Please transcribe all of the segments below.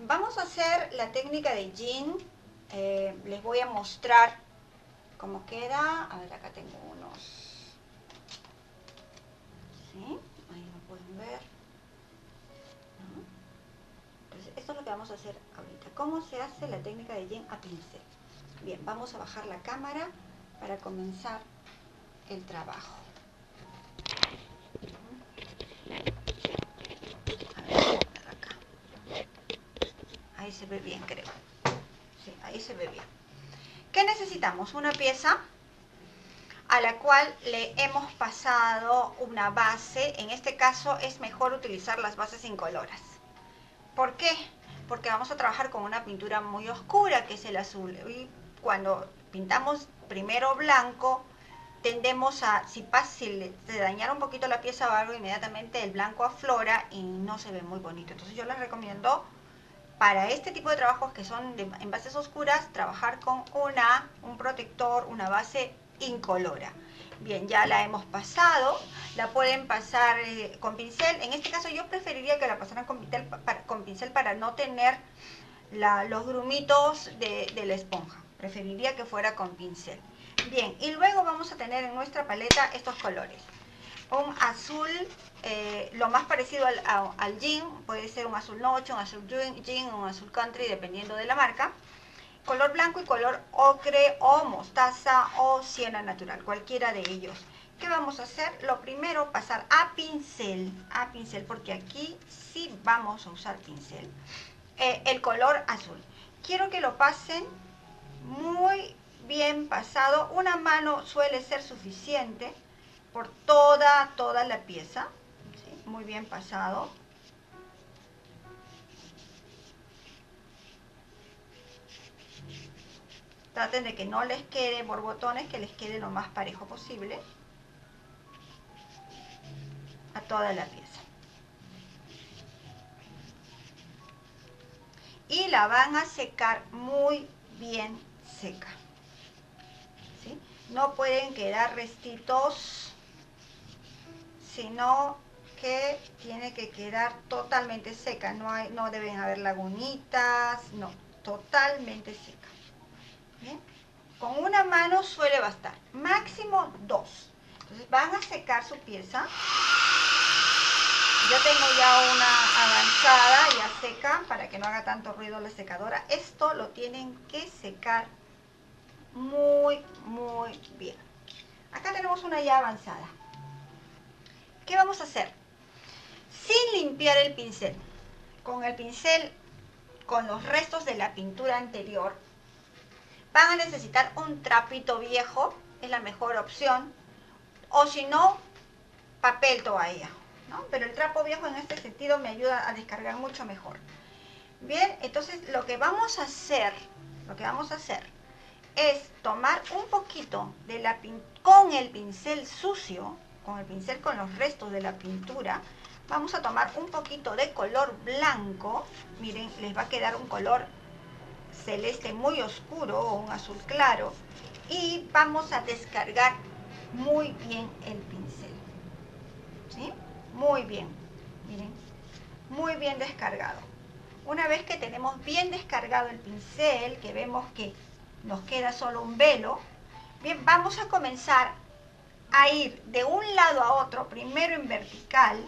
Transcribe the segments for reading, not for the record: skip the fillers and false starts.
Vamos a hacer la técnica de Yin. Les voy a mostrar cómo queda. A ver, acá tengo unos. ¿Sí? Ahí lo pueden ver. ¿No? Entonces, esto es lo que vamos a hacer ahorita. ¿Cómo se hace la técnica de Yin a pincel? Bien, vamos a bajar la cámara para comenzar el trabajo. A ver, voy a poner acá. Ahí se ve bien, creo. Sí, ahí se ve bien. ¿Qué necesitamos? Una pieza a la cual le hemos pasado una base. En este caso es mejor utilizar las bases incoloras. ¿Por qué? Porque vamos a trabajar con una pintura muy oscura, que es el azul. Y cuando pintamos primero blanco, tendemos a, si se dañara un poquito la pieza o algo, inmediatamente el blanco aflora y no se ve muy bonito. Entonces yo les recomiendo, para este tipo de trabajos que son en bases oscuras, trabajar con un protector, una base incolora. Bien, ya la hemos pasado, la pueden pasar con pincel. En este caso yo preferiría que la pasaran con pincel para no tener los grumitos de la esponja. Preferiría que fuera con pincel. Bien, y luego vamos a tener en nuestra paleta estos colores. Un azul, lo más parecido al Yin, puede ser un azul noche, un azul Yin, un azul country, dependiendo de la marca. Color blanco y color ocre o mostaza o siena natural, cualquiera de ellos. ¿Qué vamos a hacer? Lo primero, pasar a pincel, porque aquí sí vamos a usar pincel. El color azul. Quiero que lo pasen muy bien pasado. Una mano suele ser suficiente por toda la pieza. ¿Sí? Muy bien pasado. Traten de que no les quede borbotones, que les quede lo más parejo posible a toda la pieza. Y la van a secar muy bien seca. ¿Sí? No pueden quedar restitos, sino que tiene que quedar totalmente seca. No deben haber lagunitas, no, totalmente seca. ¿Bien? Con una mano suele bastar, máximo 2. Entonces van a secar su pieza. Yo tengo ya una avanzada, ya seca, para que no haga tanto ruido la secadora. Esto lo tienen que secar muy bien. Acá tenemos una ya avanzada. ¿Qué vamos a hacer? Sin limpiar el pincel, con el pincel, con los restos de la pintura anterior, van a necesitar un trapito viejo, es la mejor opción, o si no, papel toalla, ¿no? Pero el trapo viejo en este sentido me ayuda a descargar mucho mejor. Bien, entonces lo que vamos a hacer es tomar un poquito de con el pincel sucio, con el pincel con los restos de la pintura, vamos a tomar un poquito de color blanco. Miren, les va a quedar un color celeste muy oscuro o un azul claro, y vamos a descargar muy bien el pincel. ¿Sí? Muy bien, miren, muy bien descargado. Una vez que tenemos bien descargado el pincel, que vemos que nos queda solo un velo, bien, vamos a comenzar a ir de un lado a otro, primero en vertical,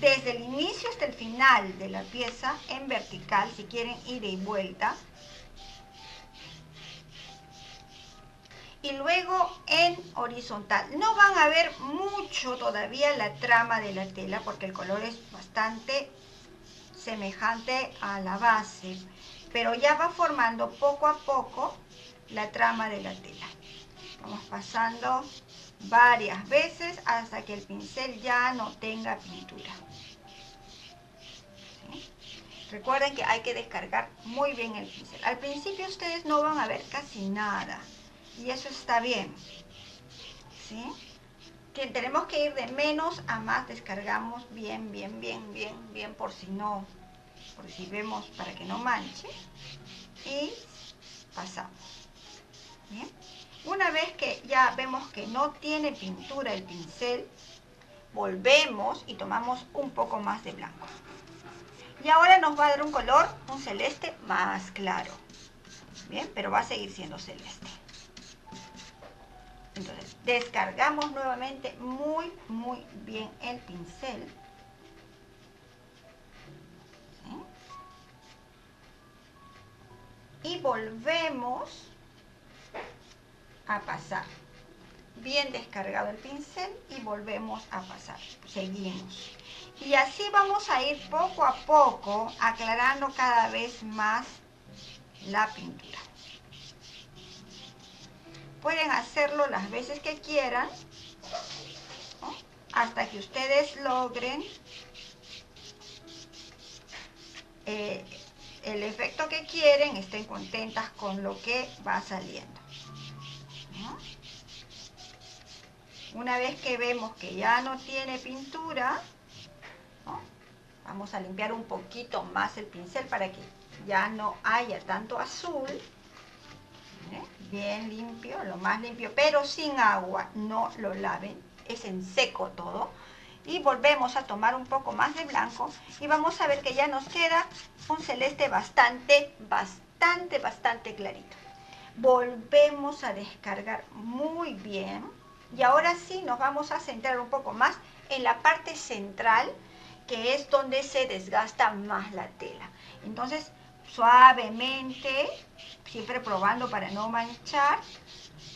desde el inicio hasta el final de la pieza, en vertical, si quieren ida y vuelta, y luego en horizontal. No van a ver mucho todavía la trama de la tela, porque el color es bastante semejante a la base, pero ya va formando poco a poco la trama de la tela. Vamos pasando varias veces hasta que el pincel ya no tenga pintura. ¿Sí? Recuerden que hay que descargar muy bien el pincel. Al principio ustedes no van a ver casi nada, y eso está bien. ¿Sí? Tenemos que ir de menos a más, descargamos bien, por si vemos, para que no manche, y pasamos. ¿Bien? Una vez que ya vemos que no tiene pintura el pincel, volvemos y tomamos un poco más de blanco. Y ahora nos va a dar un color, un celeste más claro. Bien, pero va a seguir siendo celeste. Entonces, descargamos nuevamente muy bien el pincel. ¿Sí? Y volvemos a pasar. Bien descargado el pincel y volvemos a pasar. Seguimos. Y así vamos a ir poco a poco aclarando cada vez más la pintura. Pueden hacerlo las veces que quieran, ¿no? Hasta que ustedes logren el efecto que quieren, estén contentas con lo que va saliendo, ¿no? Una vez que vemos que ya no tiene pintura, ¿no? Vamos a limpiar un poquito más el pincel para que ya no haya tanto azul. Bien limpio, lo más limpio, pero sin agua, no lo laven, es en seco todo. Y volvemos a tomar un poco más de blanco y vamos a ver que ya nos queda un celeste bastante clarito. Volvemos a descargar muy bien y ahora sí nos vamos a centrar un poco más en la parte central, que es donde se desgasta más la tela. Entonces, suavemente, siempre probando para no manchar,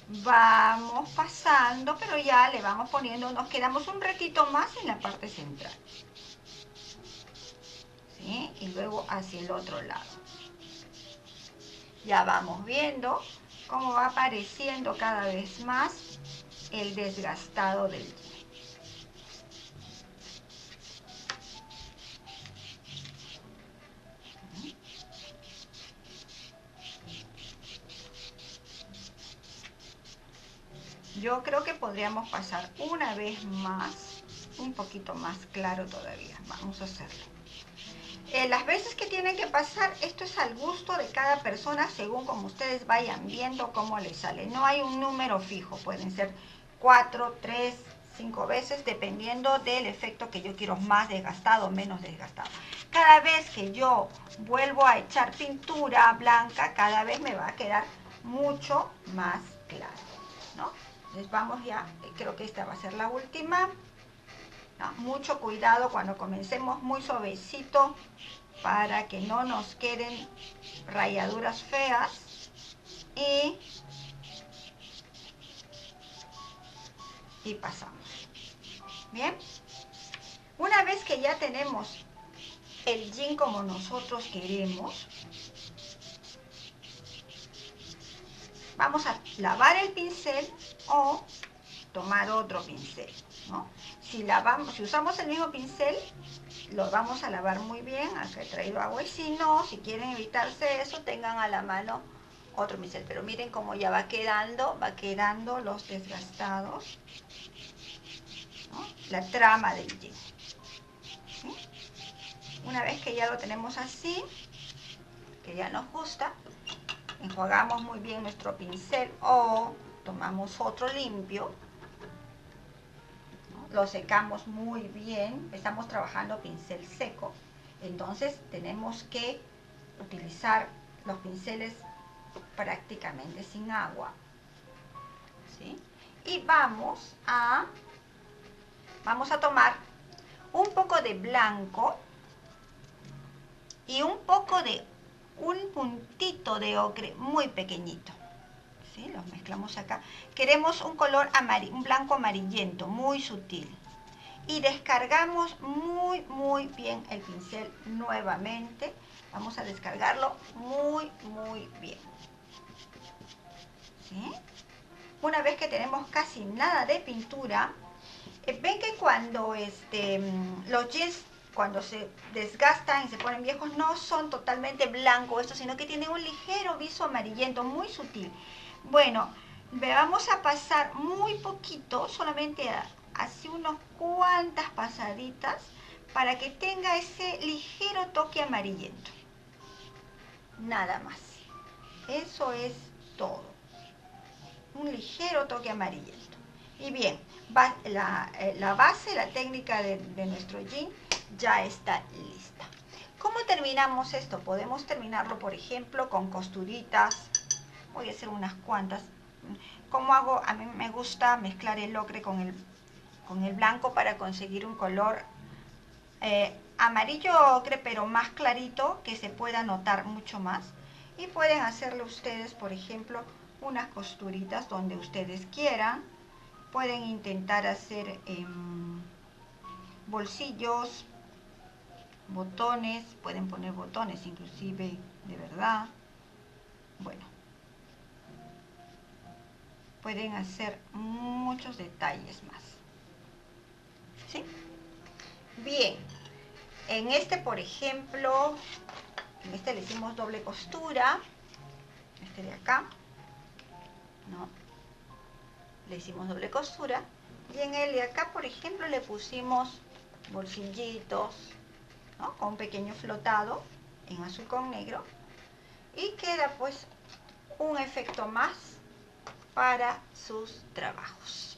vamos pasando, pero ya le vamos poniendo, nos quedamos un ratito más en la parte central. ¿Sí? Y luego hacia el otro lado. Ya vamos viendo cómo va apareciendo cada vez más el desgastado del jean. Yo creo que podríamos pasar una vez más, un poquito más claro todavía. Vamos a hacerlo. Las veces que tienen que pasar, esto es al gusto de cada persona, según como ustedes vayan viendo cómo les sale. No hay un número fijo, pueden ser 4, 3, 5 veces, dependiendo del efecto que yo quiero, más desgastado o menos desgastado. Cada vez que yo vuelvo a echar pintura blanca, cada vez me va a quedar mucho más claro, ¿no? Entonces vamos ya, creo que esta va a ser la última. No, mucho cuidado cuando comencemos, muy suavecito para que no nos queden rayaduras feas y pasamos. Bien, una vez que ya tenemos el jean como nosotros queremos, vamos a lavar el pincel o tomar otro pincel, ¿no? Si usamos el mismo pincel, lo vamos a lavar muy bien. Acá he traído agua, y si no, si quieren evitarse eso, tengan a la mano otro pincel. Pero miren cómo ya va quedando los desgastados, ¿no? La trama del jean. ¿Sí? Una vez que ya lo tenemos así, que ya nos gusta, enjuagamos muy bien nuestro pincel o tomamos otro limpio, ¿no? Lo secamos muy bien, estamos trabajando pincel seco, entonces tenemos que utilizar los pinceles prácticamente sin agua, ¿sí? Y vamos a tomar un poco de blanco y un puntito de ocre muy pequeñito. ¿Sí? Los mezclamos acá. Queremos un color un blanco amarillento, muy sutil. Y descargamos muy bien el pincel nuevamente. Vamos a descargarlo muy bien. ¿Sí? Una vez que tenemos casi nada de pintura, ven que cuando los jeans, cuando se desgastan y se ponen viejos, no son totalmente blancos estos, sino que tienen un ligero viso amarillento, muy sutil. Bueno, vamos a pasar muy poquito, solamente así unas cuantas pasaditas, para que tenga ese ligero toque amarillento. Nada más. Eso es todo. Un ligero toque amarillento. Y bien, la base, la técnica de nuestro jean ya está lista. ¿Cómo terminamos esto? Podemos terminarlo, por ejemplo, con costuritas. Voy a hacer unas cuantas. ¿Cómo hago? A mí me gusta mezclar el ocre con el blanco para conseguir un color amarillo ocre, pero más clarito, que se pueda notar mucho más. Y pueden hacerle ustedes, por ejemplo, unas costuritas donde ustedes quieran. Pueden intentar hacer bolsillos, botones, pueden poner botones inclusive de verdad. Bueno, pueden hacer muchos detalles más. ¿Sí? Bien, en este, por ejemplo, en este le hicimos doble costura, este de acá, ¿no? Le hicimos doble costura, y en el de acá, por ejemplo, le pusimos bolsillitos, ¿no? Con un pequeño flotado en azul con negro, y queda pues un efecto más para sus trabajos.